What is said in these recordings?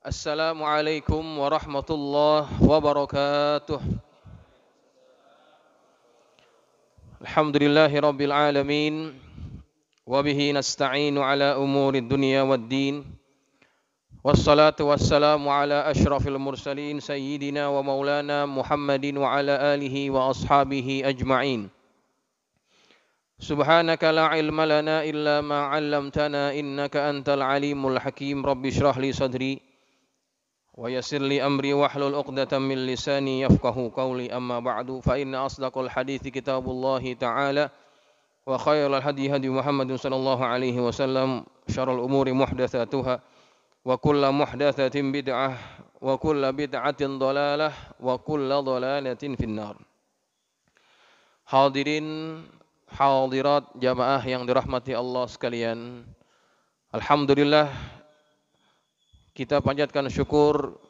Assalamualaikum warahmatullahi wabarakatuh. Alhamdulillahi rabbil alamin. Wabihi nasta'inu ala umuri dunya waddin. Wassalatu wassalamu ala ashrafil mursalin sayyidina wa maulana Muhammadin wa ala alihi wa ashabihi ajma'in. Subhanaka la ilma lana illa ma 'allamtana innaka antal alimul hakim. Rabbi shrah li sadri wa yassir li amri wahlul 'uqdatam min lisani yafqahu qawli amma ba'du fa inna asdaqal hadithi kitabullah ta'ala wa khairal hadi hadi Muhammadin sallallahu alaihi wasallam syarrul umuri muhdatsatuha wa kullu muhdatsatin bid'ah wa kullu bid'atin dhalalah wa kullu dhalalatin finnar. Hadirin hadirat jamaah yang dirahmati Allah sekalian, alhamdulillah kita panjatkan syukur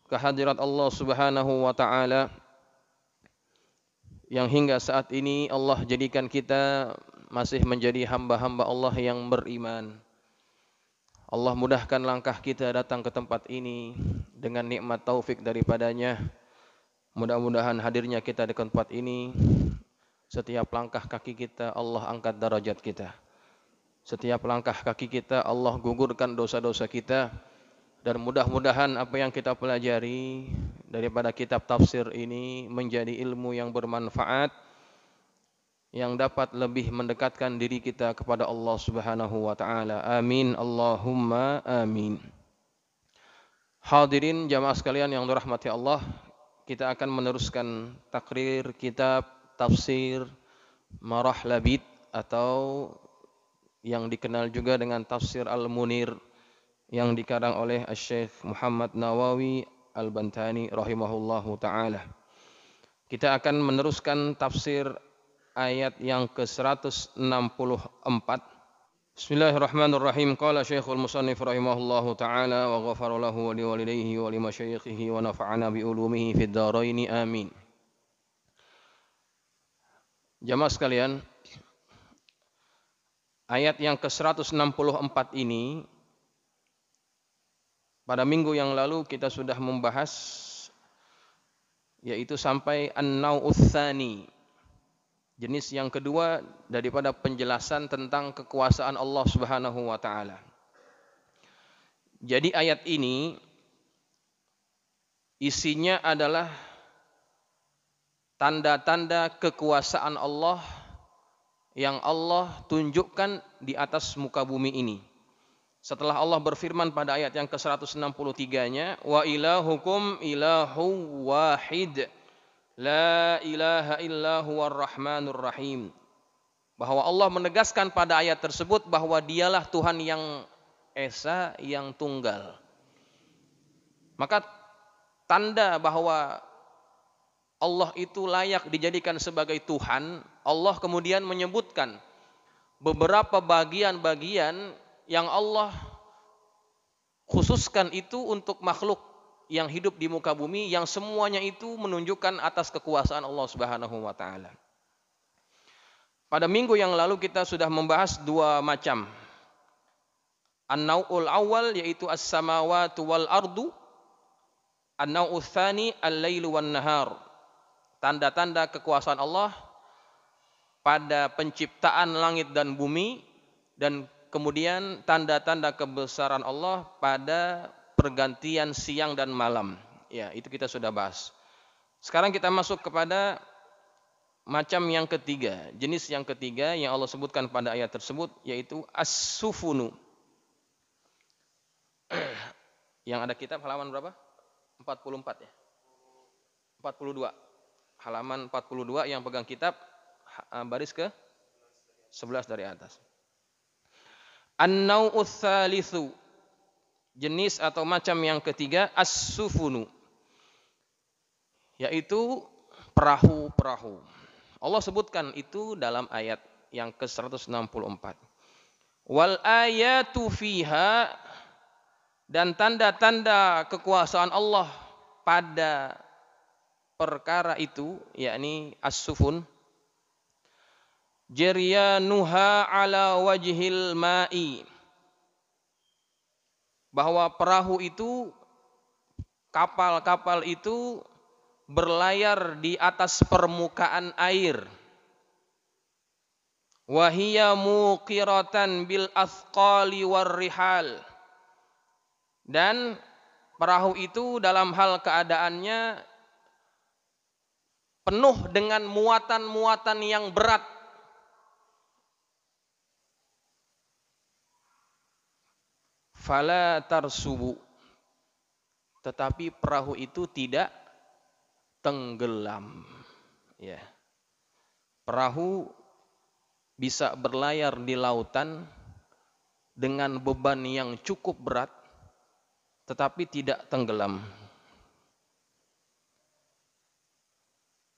kehadirat Allah Subhanahu wa taala yang hingga saat ini Allah jadikan kita masih menjadi hamba-hamba Allah yang beriman. Allah mudahkan langkah kita datang ke tempat ini dengan nikmat taufik daripadanya. Mudah-mudahan hadirnya kita di tempat ini, setiap langkah kaki kita Allah angkat derajat kita. Setiap langkah kaki kita Allah gugurkan dosa-dosa kita. Dan mudah-mudahan apa yang kita pelajari daripada kitab tafsir ini menjadi ilmu yang bermanfaat, yang dapat lebih mendekatkan diri kita kepada Allah Subhanahu wa taala. Amin Allahumma amin. Hadirin jamaah sekalian yang dirahmati Allah, kita akan meneruskan takrir kitab tafsir Marah Labid atau yang dikenal juga dengan tafsir Al-Munir yang dikarang oleh Syekh Muhammad Nawawi Al-Bantani rahimahullahu taala. Kita akan meneruskan tafsir ayat yang ke-164. Bismillahirrahmanirrahim. Qala Syekhul Musannif rahimahullahu taala wa ghafara lahu wa liwalidayhi wa limasyayikhihi wa nafa'ana bi ulumihi fid dharain amin. Jamaah sekalian, ayat yang ke-164 ini pada minggu yang lalu kita sudah membahas, yaitu sampai an-nau'uts tsani, jenis yang kedua daripada penjelasan tentang kekuasaan Allah Subhanahu wa taala. Jadi ayat ini isinya adalah tanda-tanda kekuasaan Allah yang Allah tunjukkan di atas muka bumi ini. Setelah Allah berfirman pada ayat yang ke-163-nya, wa ilahukum ilahu wahid la ilaha illa huwar rahmanur rahim, bahwa Allah menegaskan pada ayat tersebut bahwa dialah Tuhan yang esa, yang tunggal. Maka tanda bahwa Allah itu layak dijadikan sebagai Tuhan, Allah kemudian menyebutkan beberapa bagian-bagian yang Allah khususkan itu untuk makhluk yang hidup di muka bumi, yang semuanya itu menunjukkan atas kekuasaan Allah Subhanahu wa taala. Pada minggu yang lalu kita sudah membahas dua macam. An-nau'ul awal yaitu as-samawati wal ardu. An-nau'uts tsani al-lailu wan nahar. Tanda-tanda kekuasaan Allah pada penciptaan langit dan bumi, dan kemudian tanda-tanda kebesaran Allah pada pergantian siang dan malam. Ya, itu kita sudah bahas. Sekarang kita masuk kepada macam yang ketiga, jenis yang ketiga yang Allah sebutkan pada ayat tersebut, yaitu as-sufunu. Yang ada kitab halaman berapa? 44 ya? 42. Halaman 42 yang pegang kitab baris ke 11 dari atas. An-nau'uts tsalitsu, jenis atau macam yang ketiga, as-sufunu, yaitu perahu-perahu. Allah sebutkan itu dalam ayat yang ke-164. Wal ayatu fiha, dan tanda-tanda kekuasaan Allah pada perkara itu, yakni as-sufun, jaryanuha ala wajhil ma'i, bahwa perahu itu, kapal-kapal itu berlayar di atas permukaan air. Wa hiya muqiratan bil athqali war rihal. Dan perahu itu dalam hal keadaannya penuh dengan muatan-muatan yang berat. Fala tarsubu. Tetapi perahu itu tidak tenggelam. Ya. Perahu bisa berlayar di lautan dengan beban yang cukup berat, tetapi tidak tenggelam.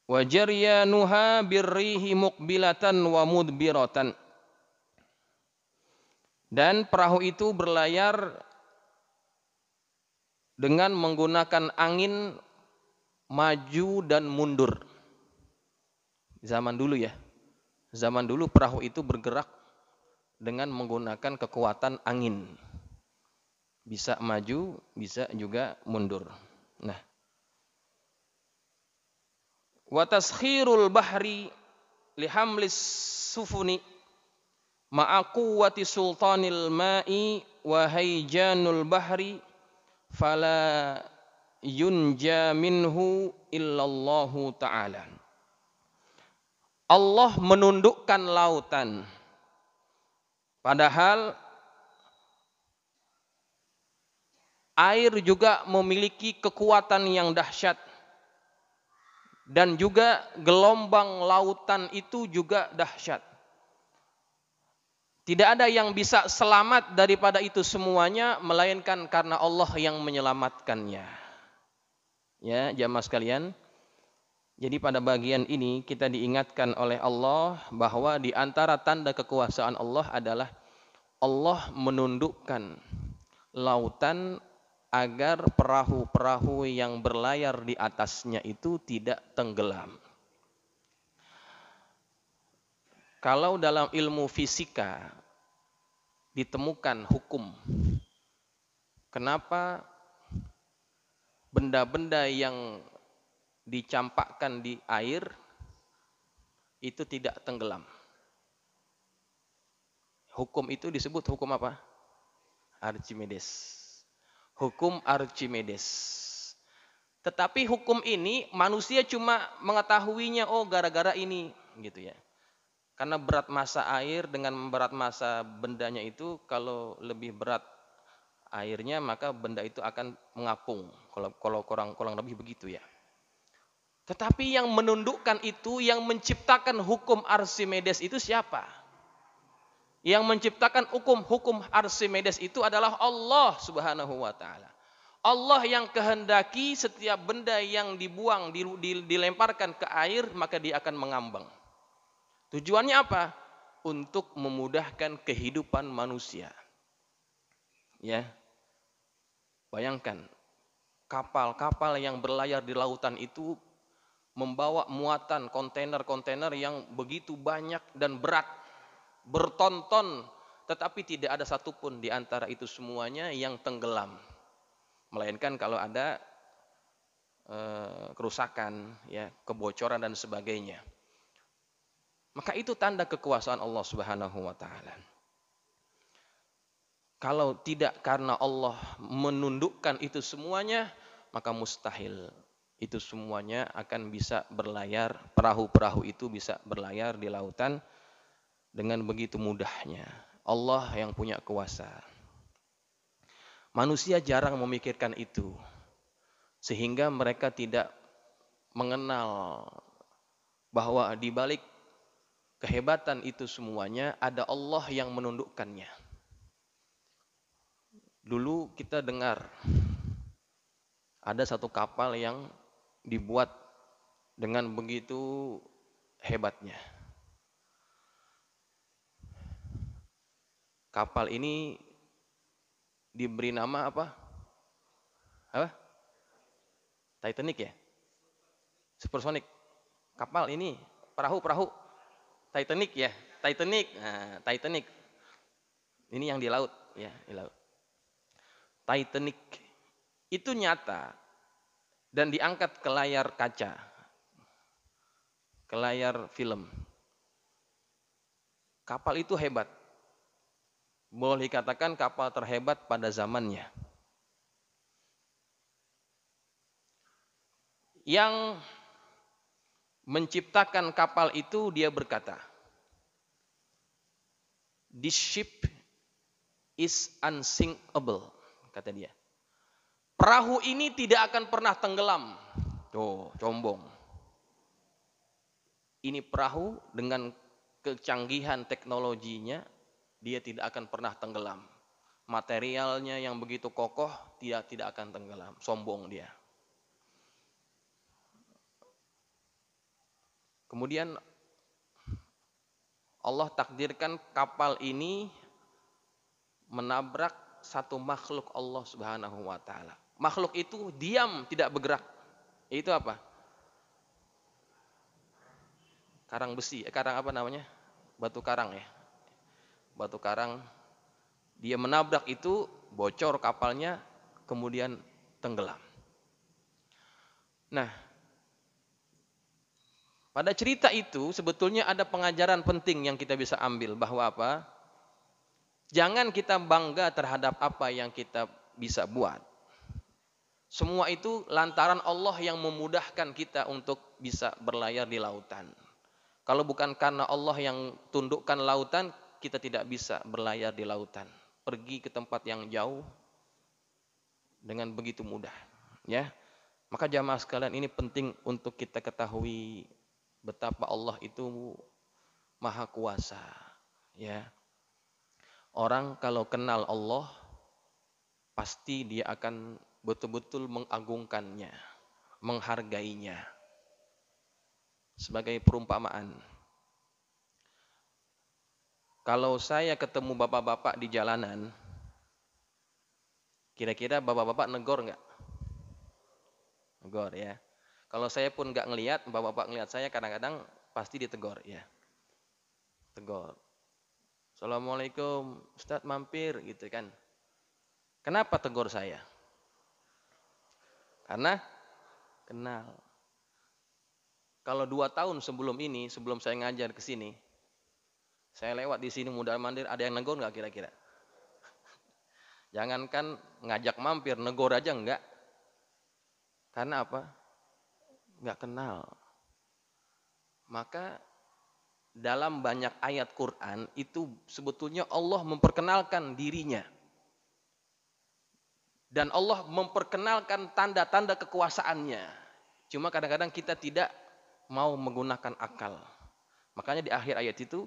Wa jaryanuha birrihi muqbilatan wa mudbiratan. Dan perahu itu berlayar dengan menggunakan angin maju dan mundur. Zaman dulu ya. Zaman dulu perahu itu bergerak dengan menggunakan kekuatan angin. Bisa maju, bisa juga mundur. Nah, wa taskhirul bahri lihamlis sufuni ma'a quwwati sultanil ma'i wa hayjanul bahri fala yunja minhu illallahu ta'ala. Allah menundukkan lautan, padahal air juga memiliki kekuatan yang dahsyat. Dan juga gelombang lautan itu juga dahsyat. Tidak ada yang bisa selamat daripada itu semuanya, melainkan karena Allah yang menyelamatkannya. Ya, jamaah sekalian. Jadi pada bagian ini kita diingatkan oleh Allah bahwa di antara tanda kekuasaan Allah adalah Allah menundukkan lautan agar perahu-perahu yang berlayar di atasnya itu tidak tenggelam. Kalau dalam ilmu fisika ditemukan hukum, kenapa benda-benda yang dicampakkan di air itu tidak tenggelam? Hukum itu disebut hukum apa? Archimedes. Hukum Archimedes. Tetapi hukum ini manusia cuma mengetahuinya, oh gara-gara ini, gitu ya. Karena berat massa air dengan berat massa bendanya itu, kalau lebih berat airnya maka benda itu akan mengapung. Kalau kurang lebih begitu ya. Tetapi yang menundukkan itu, yang menciptakan hukum Archimedes itu siapa? Yang menciptakan hukum Archimedes itu adalah Allah Subhanahu wa taala. Allah yang kehendaki setiap benda yang dibuang, dilemparkan ke air, maka dia akan mengambang. Tujuannya apa? Untuk memudahkan kehidupan manusia. Ya. Bayangkan, kapal-kapal yang berlayar di lautan itu membawa muatan kontainer-kontainer yang begitu banyak dan berat, berton-ton, tetapi tidak ada satupun di antara itu semuanya yang tenggelam. Melainkan kalau ada kerusakan, ya, kebocoran dan sebagainya. Maka itu tanda kekuasaan Allah Subhanahu wa taala. Kalau tidak karena Allah menundukkan itu semuanya, maka mustahil itu semuanya akan bisa berlayar, perahu-perahu itu bisa berlayar di lautan dengan begitu mudahnya. Allah yang punya kuasa. Manusia jarang memikirkan itu, sehingga mereka tidak mengenal bahwa di balik kehebatan itu semuanya ada Allah yang menundukkannya. Dulu kita dengar ada satu kapal yang dibuat dengan begitu hebatnya. Kapal ini diberi nama apa? Apa? Titanic ya? Supersonic. Kapal ini, perahu. Titanic ya, Titanic. Nah, Titanic. Ini yang di laut, ya, di laut. Titanic itu nyata dan diangkat ke layar kaca, ke layar film. Kapal itu hebat. Boleh dikatakan kapal terhebat pada zamannya. Yang menciptakan kapal itu dia berkata, "This ship is unsinkable," kata dia. Perahu ini tidak akan pernah tenggelam. Tuh, sombong. Ini perahu dengan kecanggihan teknologinya, dia tidak akan pernah tenggelam. Materialnya yang begitu kokoh, dia tidak akan tenggelam. Sombong dia. Kemudian Allah takdirkan kapal ini menabrak satu makhluk Allah Subhanahu wa taala. Makhluk itu diam, tidak bergerak. Itu apa? Karang besi, karang apa namanya? Batu karang ya. Batu karang. Dia menabrak itu, bocor kapalnya, kemudian tenggelam. Nah, pada cerita itu sebetulnya ada pengajaran penting yang kita bisa ambil, bahwa apa? Jangan kita bangga terhadap apa yang kita bisa buat. Semua itu lantaran Allah yang memudahkan kita untuk bisa berlayar di lautan. Kalau bukan karena Allah yang tundukkan lautan, kita tidak bisa berlayar di lautan. Pergi ke tempat yang jauh dengan begitu mudah. Ya, maka jamaah sekalian, ini penting untuk kita ketahui betapa Allah itu maha kuasa. Ya, orang kalau kenal Allah, pasti dia akan betul-betul mengagungkannya, menghargainya. Sebagai perumpamaan, kalau saya ketemu bapak-bapak di jalanan, kira-kira bapak-bapak negor nggak? Negor ya. Kalau saya pun nggak ngelihat, bapak-bapak ngelihat saya, kadang-kadang pasti ditegur ya. Tegur. Assalamualaikum, Ustadz mampir gitu kan. Kenapa tegur saya? Karena kenal. Kalau 2 tahun sebelum ini, sebelum saya ngajar ke sini, saya lewat di sini mundar-mandir, ada yang negor nggak kira-kira? Jangankan ngajak mampir, negor aja enggak. Karena apa? Nggak kenal. Maka dalam banyak ayat Quran itu sebetulnya Allah memperkenalkan dirinya. Dan Allah memperkenalkan tanda-tanda kekuasaannya. Cuma kadang-kadang kita tidak mau menggunakan akal. Makanya di akhir ayat itu,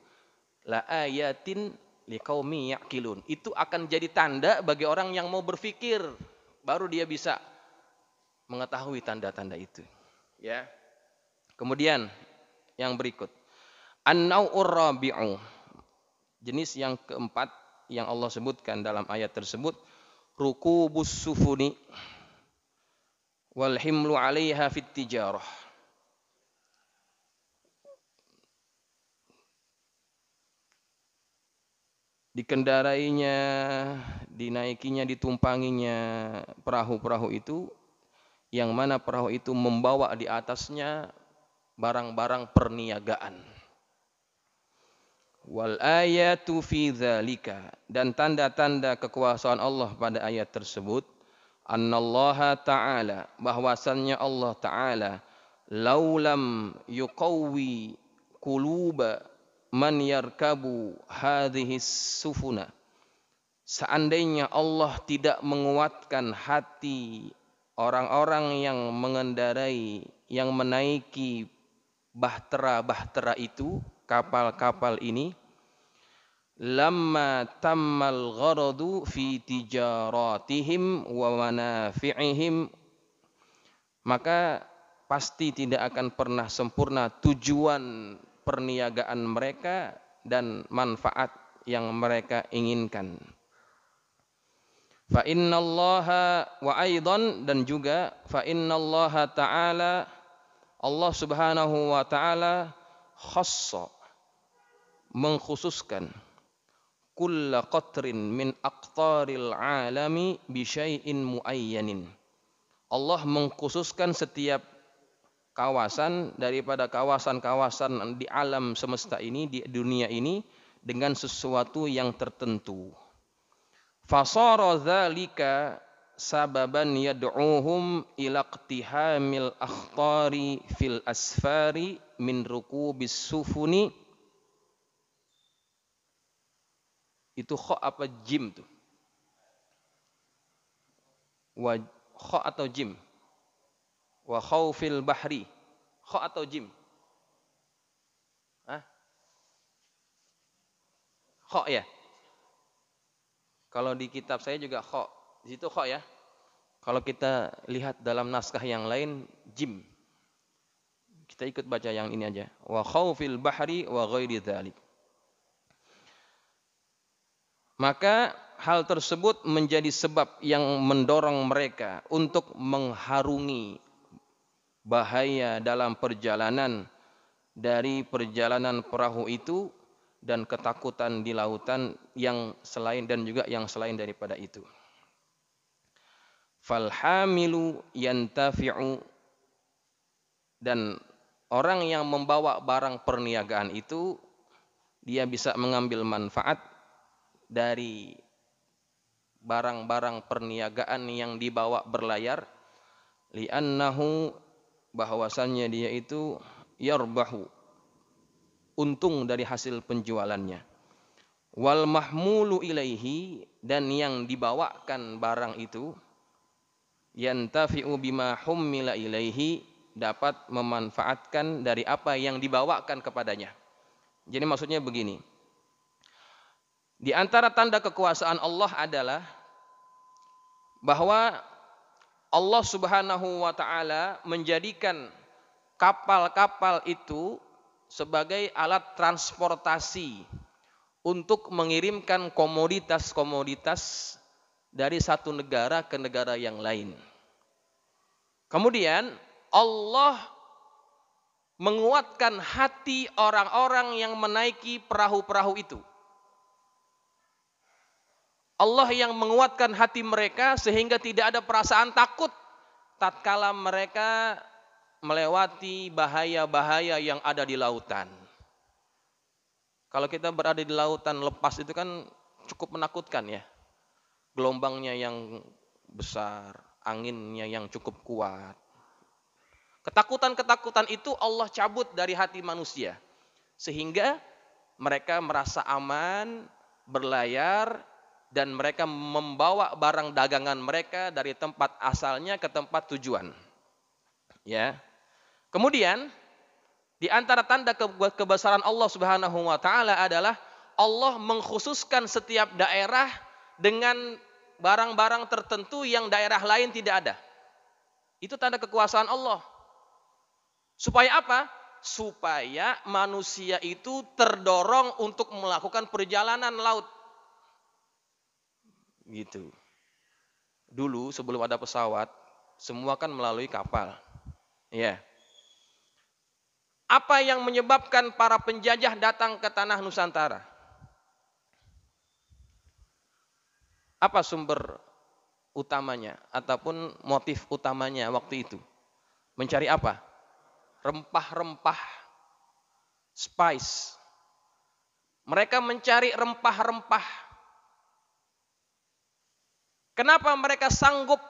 la ayatin liqaumi yaqilun. Itu akan jadi tanda bagi orang yang mau berpikir, baru dia bisa mengetahui tanda-tanda itu. Ya. Kemudian yang berikut, an-nau'ur rabi'u. Jenis yang keempat yang Allah sebutkan dalam ayat tersebut, rukubus sufuni wal himlu 'alaiha fit tijarah. Dikendarainya, dinaikinya, ditumpanginya perahu-perahu itu, yang mana perahu itu membawa di atasnya barang-barang perniagaan. Wal ayatu fi dzalika, dan tanda-tanda kekuasaan Allah pada ayat tersebut, annallaha ta'ala, bahwasannya Allah Ta'ala, laulam yuqawwi quluba man yarkabu hadhihi sufuna, seandainya Allah tidak menguatkan hati orang-orang yang mengendarai, yang menaiki bahtera-bahtera itu, kapal-kapal ini, lamma tammal gharadu fi tijaratihim wa manafi'ihim, maka pasti tidak akan pernah sempurna tujuan perniagaan mereka dan manfaat yang mereka inginkan. Fa innallaha wa aidan, dan juga fa innallaha ta'ala, Allah Subhanahu wa ta'ala, khassa, mengkhususkan, kulla qatrin min aqtaril alami bi syai'in muayyanin. Allah mengkhususkan setiap kawasan daripada kawasan-kawasan di alam semesta ini, di dunia ini dengan sesuatu yang tertentu. Fasara dzalika sababan yad'uhum ila iqtihamil akhtari fil asfari min rukubis sufuni. Itu kha apa jim tuh? Kha atau jim? Wa khawfil bahri. Kha atau jim? Hah? Kha ya? Kalau di kitab saya juga kha. Di situ kha ya. Kalau kita lihat dalam naskah yang lain jim. Kita ikut baca yang ini aja. Wa khawfil bahri wa ghairi dzalik. Maka hal tersebut menjadi sebab yang mendorong mereka untuk mengharungi bahaya dalam perjalanan dari perjalanan perahu itu dan ketakutan di lautan yang selain dan juga yang selain daripada itu. Falhamilu yantafi'u, dan orang yang membawa barang perniagaan itu dia bisa mengambil manfaat dari barang-barang perniagaan yang dibawa berlayar, li'annahu, bahwasannya dia itu yarbahu, untung dari hasil penjualannya, wal mahmulu ilaihi, dan yang dibawakan barang itu yantafi'u bima hummila ilaihi, dapat memanfaatkan dari apa yang dibawakan kepadanya. Jadi maksudnya begini, di antara tanda kekuasaan Allah adalah bahwa Allah Subhanahu wa taala menjadikan kapal-kapal itu sebagai alat transportasi untuk mengirimkan komoditas-komoditas dari satu negara ke negara yang lain. Kemudian Allah menguatkan hati orang-orang yang menaiki perahu-perahu itu. Allah yang menguatkan hati mereka sehingga tidak ada perasaan takut tatkala mereka melewati bahaya-bahaya yang ada di lautan. Kalau kita berada di lautan lepas itu kan cukup menakutkan ya. Gelombangnya yang besar, anginnya yang cukup kuat. Ketakutan-ketakutan itu Allah cabut dari hati manusia sehingga mereka merasa aman, berlayar, dan mereka membawa barang dagangan mereka dari tempat asalnya ke tempat tujuan. Ya. Kemudian di antara tanda kebesaran Allah Subhanahu wa taala adalah Allah mengkhususkan setiap daerah dengan barang-barang tertentu yang daerah lain tidak ada. Itu tanda kekuasaan Allah. Supaya apa? Supaya manusia itu terdorong untuk melakukan perjalanan laut. Gitu. Dulu sebelum ada pesawat, semua kan melalui kapal. Ya. Apa yang menyebabkan para penjajah datang ke tanah Nusantara? Apa sumber utamanya ataupun motif utamanya waktu itu? Mencari apa? Rempah-rempah, spice. Mereka mencari rempah-rempah. Kenapa mereka sanggup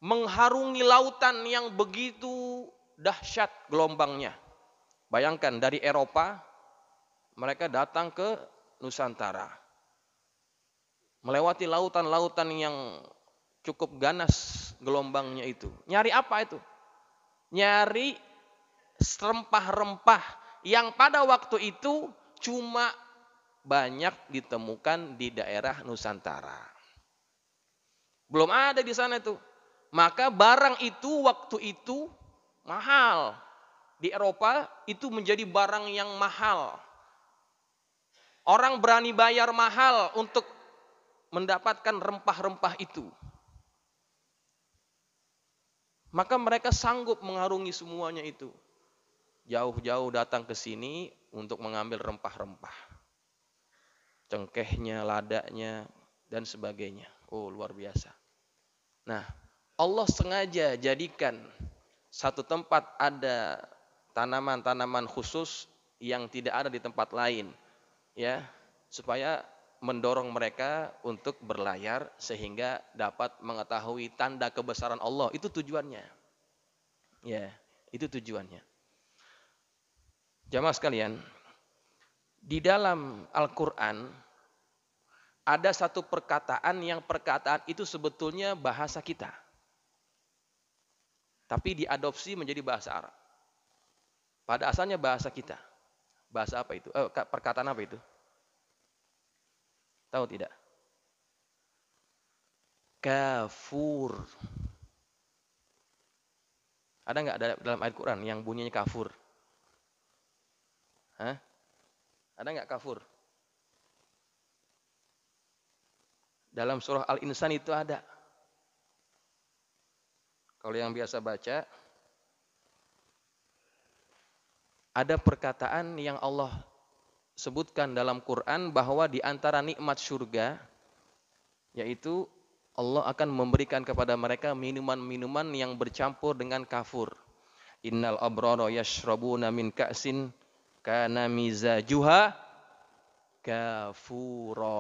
mengharungi lautan yang begitu dahsyat gelombangnya? Bayangkan dari Eropa mereka datang ke Nusantara. Melewati lautan-lautan yang cukup ganas gelombangnya itu. Nyari apa itu? Nyari rempah-rempah yang pada waktu itu cuma banyak ditemukan di daerah Nusantara. Belum ada di sana itu. Maka barang itu waktu itu mahal. Di Eropa itu menjadi barang yang mahal. Orang berani bayar mahal untuk mendapatkan rempah-rempah itu. Maka mereka sanggup mengarungi semuanya itu. Jauh-jauh datang ke sini untuk mengambil rempah-rempah. cengkehnya, ladanya, dan sebagainya. Oh, luar biasa. Nah, Allah sengaja jadikan satu tempat ada tanaman-tanaman khusus yang tidak ada di tempat lain, ya, supaya mendorong mereka untuk berlayar sehingga dapat mengetahui tanda kebesaran Allah. Itu tujuannya. Ya, itu tujuannya. Jamaah sekalian, di dalam Al-Qur'an ada satu perkataan yang perkataan itu sebetulnya bahasa kita, tapi diadopsi menjadi bahasa Arab. Pada asalnya bahasa kita. Bahasa apa itu? Perkataan apa itu? Tahu tidak? Kafur. Ada nggak dalam ayat Quran yang bunyinya kafur? Hah? Ada nggak kafur? Dalam surah Al-Insan itu ada. Kalau yang biasa baca, ada perkataan yang Allah sebutkan dalam Quran bahwa di antara nikmat surga, yaitu Allah akan memberikan kepada mereka minuman-minuman yang bercampur dengan kafur. Innal abrara yashrabuna min ka'sin kana mizajuha kafura.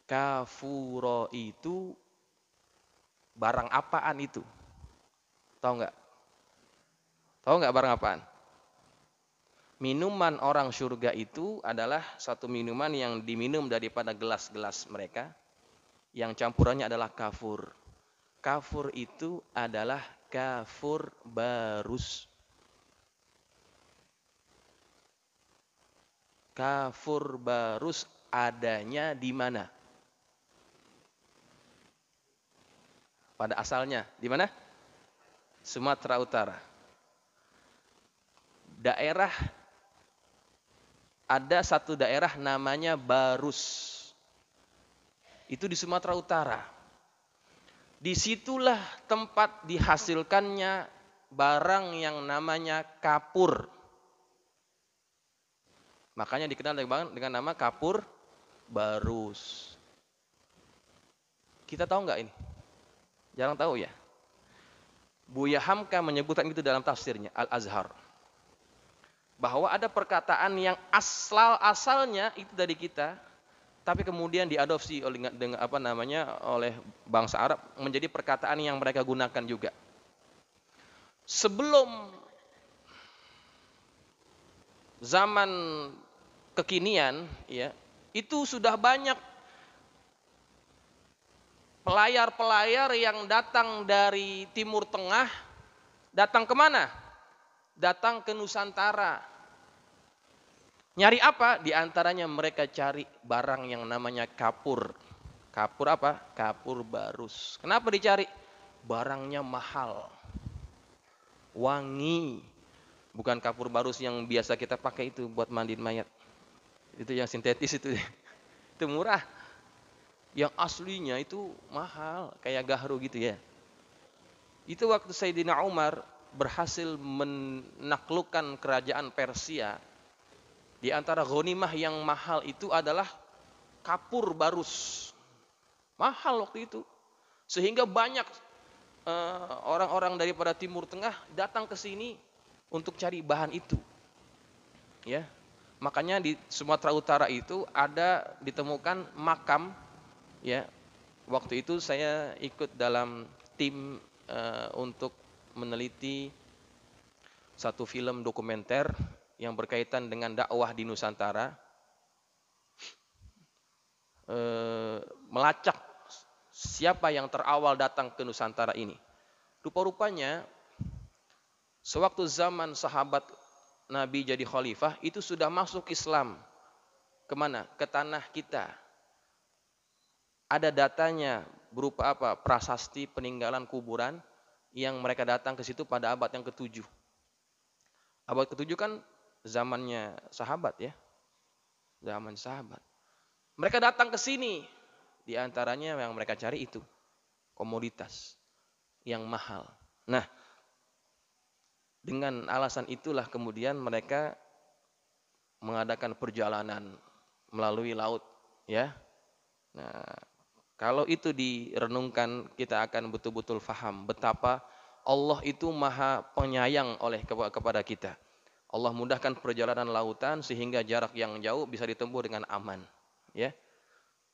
Kafura itu barang apaan itu? Tahu nggak? Tahu nggak barang apaan? Minuman orang surga itu adalah satu minuman yang diminum daripada gelas-gelas mereka, yang campurannya adalah kafur. Kafur itu adalah kafur barus. Kafur barus adanya di mana? Pada asalnya di mana? Sumatera Utara. Ada satu daerah namanya Barus. Itu di Sumatera Utara. Disitulah tempat dihasilkannya barang yang namanya kapur. Makanya dikenal dengan nama kapur barus. Kita tahu nggak ini? Jarang tahu ya. Buya Hamka menyebutkan itu dalam tafsirnya Al-Azhar. Bahwa ada perkataan yang asalnya itu dari kita, tapi kemudian diadopsi oleh oleh bangsa Arab menjadi perkataan yang mereka gunakan juga. Sebelum zaman kekinian, ya, itu sudah banyak pelayar-pelayar yang datang dari Timur Tengah, datang kemana? Datang ke Nusantara. Nyari apa? Di antaranya mereka cari barang yang namanya kapur. Kapur apa? Kapur barus. Kenapa dicari? Barangnya mahal. Wangi. Bukan kapur barus yang biasa kita pakai itu buat mandiin mayat. Itu yang sintetis itu. Itu murah. Yang aslinya itu mahal, kayak gahru gitu ya. Itu waktu Sayyidina Umar berhasil menaklukkan kerajaan Persia. Di antara ghanimah yang mahal itu adalah kapur barus. Mahal waktu itu. Sehingga banyak orang-orang daripada Timur Tengah datang ke sini untuk cari bahan itu. Ya. Makanya di Sumatera Utara itu ada ditemukan makam, ya. Waktu itu saya ikut dalam tim untuk meneliti satu film dokumenter yang berkaitan dengan dakwah di Nusantara, melacak siapa yang terawal datang ke Nusantara ini. Rupa-rupanya sewaktu zaman sahabat Nabi jadi khalifah itu sudah masuk Islam. Kemana? Ke tanah kita. Ada datanya berupa apa? Prasasti peninggalan kuburan yang mereka datang ke situ pada abad yang ke-7. Abad ke-7 kan zamannya sahabat ya. Zaman sahabat. Mereka datang ke sini. Di antaranya yang mereka cari itu komoditas yang mahal. Nah, dengan alasan itulah kemudian mereka mengadakan perjalanan melalui laut, ya. Nah, kalau itu direnungkan, kita akan betul-betul faham betapa Allah itu maha penyayang kepada kita. Allah mudahkan perjalanan lautan sehingga jarak yang jauh bisa ditempuh dengan aman, ya.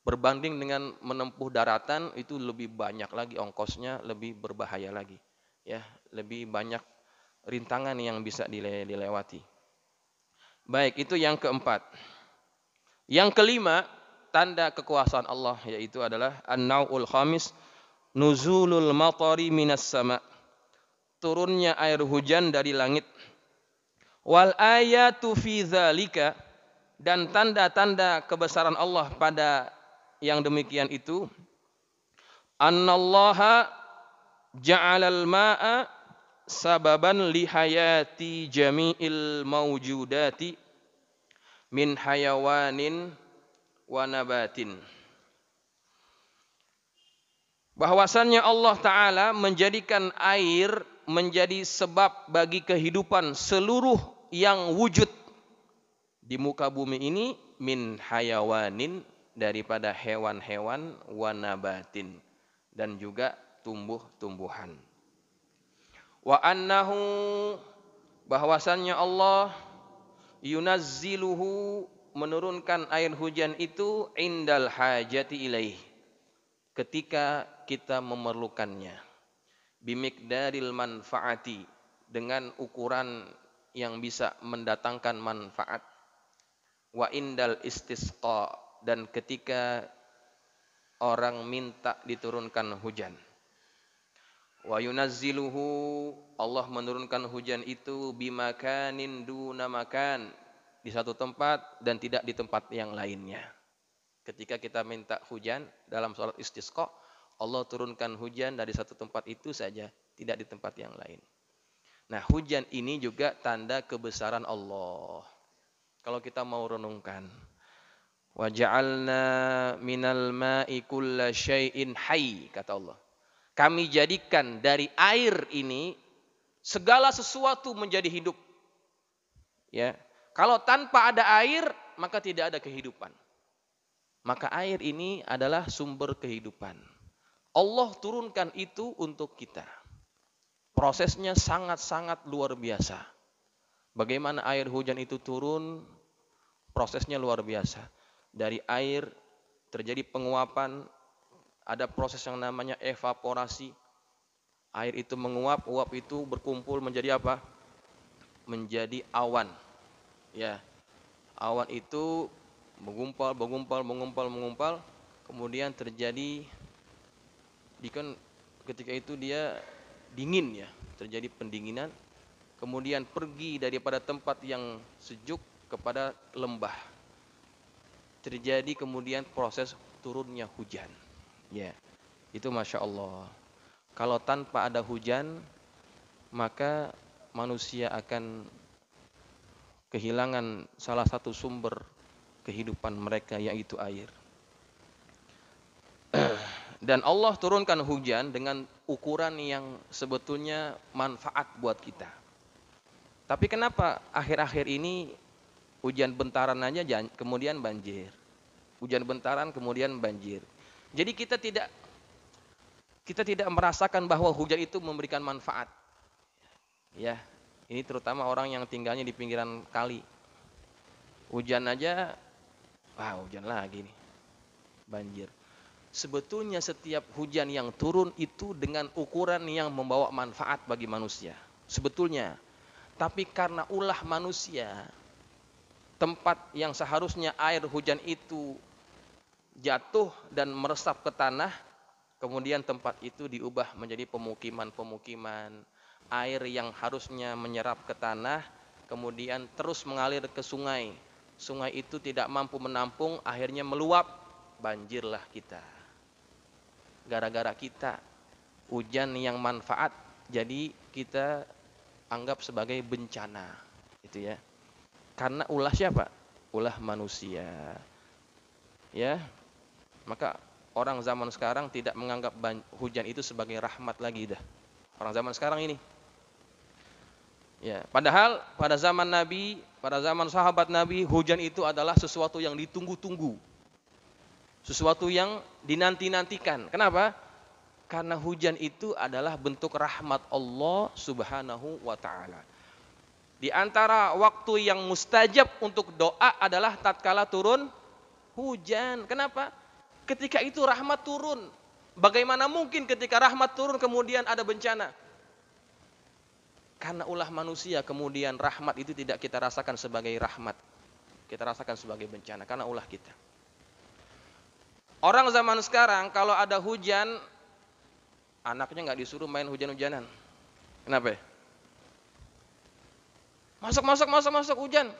Berbanding dengan menempuh daratan itu lebih banyak lagi ongkosnya, lebih berbahaya lagi, ya. Lebih banyak rintangan yang bisa dilewati. Baik, itu yang keempat. Yang kelima, tanda kekuasaan Allah yaitu adalah an-nau'ul khamis, nuzulul matari minas sama. Turunnya air hujan dari langit. Wal ayatu fi dzalika, dan tanda-tanda kebesaran Allah pada yang demikian itu, annallaha ja'alal ma'a sababan li hayati jami'il mawjudati min hayawanin wa nabatin. Bahwasannya Allah Ta'ala menjadikan air menjadi sebab bagi kehidupan seluruh yang wujud di muka bumi ini, min hayawanin, daripada hewan-hewan, wa nabatin, dan juga tumbuh-tumbuhan. Wa annahu, bahwasannya Allah yunazziluhu, menurunkan air hujan itu, indal hajati ilaih, ketika kita memerlukannya, bimikdaril manfaati, dengan ukuran yang bisa mendatangkan manfaat, wa indal istisqa, dan ketika orang minta diturunkan hujan. Wa yunazziluhu, Allah menurunkan hujan itu, bimakanin duna makan, di satu tempat dan tidak di tempat yang lainnya. Ketika kita minta hujan dalam salat istisqa, Allah turunkan hujan dari satu tempat itu saja, tidak di tempat yang lain. Nah, hujan ini juga tanda kebesaran Allah. Kalau kita mau renungkan, wa ja'alna minal ma'i kulla syai'in hayy, kata Allah. Kami jadikan dari air ini segala sesuatu menjadi hidup. Ya. Kalau tanpa ada air, maka tidak ada kehidupan. Maka air ini adalah sumber kehidupan. Allah turunkan itu untuk kita. Prosesnya sangat-sangat luar biasa. Bagaimana air hujan itu turun, prosesnya luar biasa. Dari air terjadi penguapan, ada proses yang namanya evaporasi. Air itu menguap, uap itu berkumpul menjadi apa? Menjadi awan. Ya. Awan itu mengumpal, kemudian terjadi ketika itu dia dingin, ya, terjadi pendinginan, kemudian pergi daripada tempat yang sejuk kepada lembah. Terjadi kemudian proses turunnya hujan. Ya, itu Masya Allah. Kalau tanpa ada hujan, maka manusia akan kehilangan salah satu sumber kehidupan mereka, yaitu air. Dan Allah turunkan hujan dengan ukuran yang sebetulnya manfaat buat kita. Tapi kenapa akhir-akhir ini hujan bentaran aja kemudian banjir? Hujan bentaran kemudian banjir. Jadi kita tidak merasakan bahwa hujan itu memberikan manfaat. Ya, ini terutama orang yang tinggalnya di pinggiran kali. Hujan aja, wah hujan lagi nih, banjir. Sebetulnya setiap hujan yang turun itu dengan ukuran yang membawa manfaat bagi manusia. Sebetulnya. Tapi karena ulah manusia, tempat yang seharusnya air hujan itu jatuh dan meresap ke tanah, kemudian tempat itu diubah menjadi pemukiman-pemukiman. Air yang harusnya menyerap ke tanah, kemudian terus mengalir ke sungai. Sungai itu tidak mampu menampung, akhirnya meluap, banjirlah kita. Gara-gara kita, hujan yang manfaat, jadi kita anggap sebagai bencana, itu ya. Karena ulah siapa? Ulah manusia. Ya, maka orang zaman sekarang tidak menganggap hujan itu sebagai rahmat lagi dah. Orang zaman sekarang ini Ya, padahal pada zaman Nabi, pada zaman sahabat Nabi, hujan itu adalah sesuatu yang ditunggu-tunggu. Sesuatu yang dinanti-nantikan. Kenapa? Karena hujan itu adalah bentuk rahmat Allah Subhanahu wa taala. Di antara waktu yang mustajab untuk doa adalah tatkala turun hujan. Kenapa? Ketika itu rahmat turun. Bagaimana mungkin ketika rahmat turun kemudian ada bencana? Karena ulah manusia kemudian rahmat itu tidak kita rasakan sebagai rahmat. Kita rasakan sebagai bencana karena ulah kita. Orang zaman sekarang kalau ada hujan, anaknya nggak disuruh main hujan-hujanan. Kenapa ya? Masuk hujan.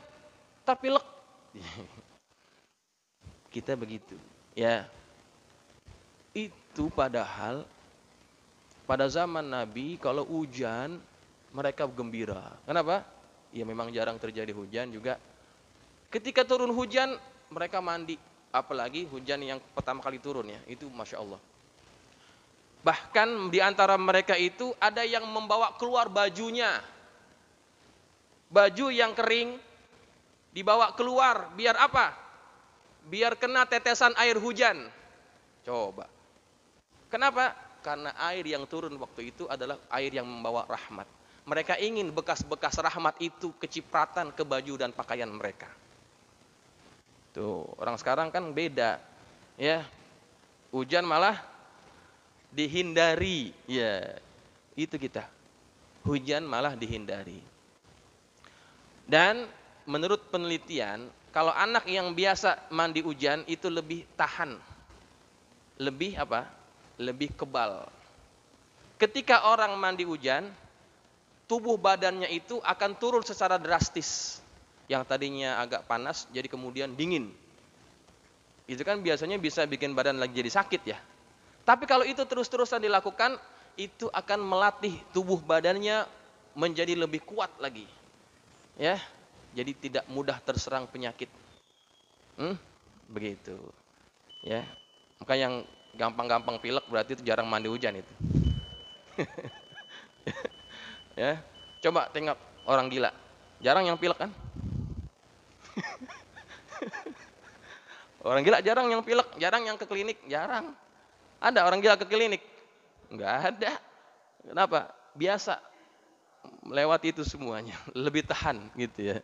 Tapi lek. Kita begitu. Ya. Itu padahal pada zaman Nabi kalau hujan mereka gembira. Kenapa? Ya memang jarang terjadi hujan juga. Ketika turun hujan mereka mandi. Apalagi hujan yang pertama kali turun ya. Itu Masya Allah. Bahkan di antara mereka itu ada yang membawa keluar bajunya. Baju yang kering dibawa keluar. Biar apa? Biar kena tetesan air hujan. Coba. Kenapa? Karena air yang turun waktu itu adalah air yang membawa rahmat. Mereka ingin bekas-bekas rahmat itu kecipratan ke baju dan pakaian mereka. Tuh, orang sekarang kan beda. Ya. Hujan malah dihindari. Ya. Itu kita. Hujan malah dihindari. Dan menurut penelitian, kalau anak yang biasa mandi hujan itu lebih tahan. Lebih apa? Lebih kebal. Ketika orang mandi hujan, tubuh badannya itu akan turun secara drastis. Yang tadinya agak panas jadi kemudian dingin. Itu kan biasanya bisa bikin badan lagi jadi sakit ya. Tapi kalau itu terus-terusan dilakukan, itu akan melatih tubuh badannya menjadi lebih kuat lagi. Ya, jadi tidak mudah terserang penyakit. Begitu. Ya. Maka yang gampang-gampang pilek berarti itu jarang mandi hujan itu. Ya. Coba tengok orang gila. Jarang yang pilek kan? Orang gila jarang yang pilek, jarang yang ke klinik, jarang. Ada orang gila ke klinik? Enggak ada. Kenapa? Biasa melewati itu semuanya, lebih tahan gitu ya.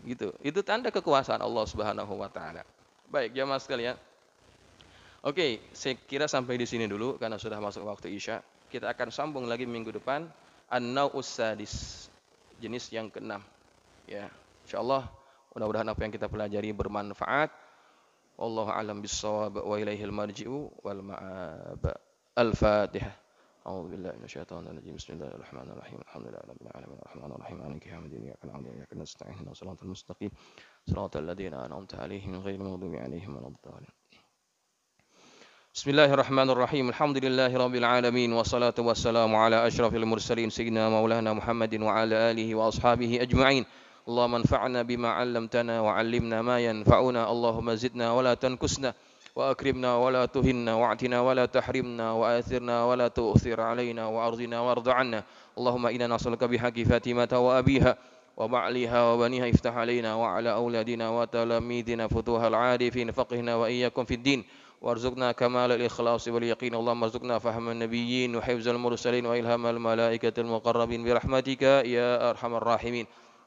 Gitu. Itu tanda kekuasaan Allah Subhanahu wa taala. Baik, jamaah sekalian. Oke, saya kira sampai di sini dulu karena sudah masuk waktu Isya. Kita akan sambung lagi minggu depan An-Nau'us Sadis, jenis yang ke-6. Ya, insyaallah mudah-mudahan apa yang kita pelajari bermanfaat. Wallahu a'lam bis-shawab wa ilaihil marji'u wal ma'ab. Al-Fatihah. A'udzu billahi minasyaitonir rajim. Bismillahirrahmanirrahim. Alhamdulillahirabbil alamin arrahmanir rahim maliki yaumiddin. Iyyaka na'budu wa iyyaka nasta'in. Ihdinas siratal mustaqim. Siratal ladzina an'amta 'alaihim ghairil maghdubi 'alaihim waladdallin. Bismillahirrahmanirrahim. Alhamdulillahirabbil alamin wassalatu wassalamu ala asyrafil mursalin sayyidina maulana Muhammadin wa ala alihi wa ashabihi ajma'in. Allahumma anfa'na bima 'allamtana wa 'allimna ma yanfa'una. Allahumma zidna wa la tanqusna wa akrimna wa la tuhinna wa atina wa la tahrimna wa athirna wa la tu'thir 'alaina wa ardina warda 'anna. Allahumma inna nas'aluka bihaqqi Fatimata wa abiha wa ba'liha wa baniha iftah 'alaina wa 'ala auladina wa talamidina futuhal 'arifin faqihna wa iyyakum fid din. وارزقنا كمال الإخلاص واليقين اللهم ارزقنا فهم النبيين وحفظ المرسلين وإلهام الملائكة المقربين برحمتك يا أرحم الراحمين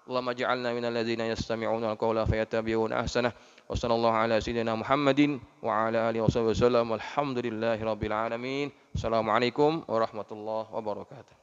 اللهم اجعلنا من الذين يستمعون القول فيتبعون أحسنه وصلى الله على سيدنا محمد وعلى آله وصحبه وسلم والحمد لله رب العالمين السلام عليكم ورحمة الله وبركاته.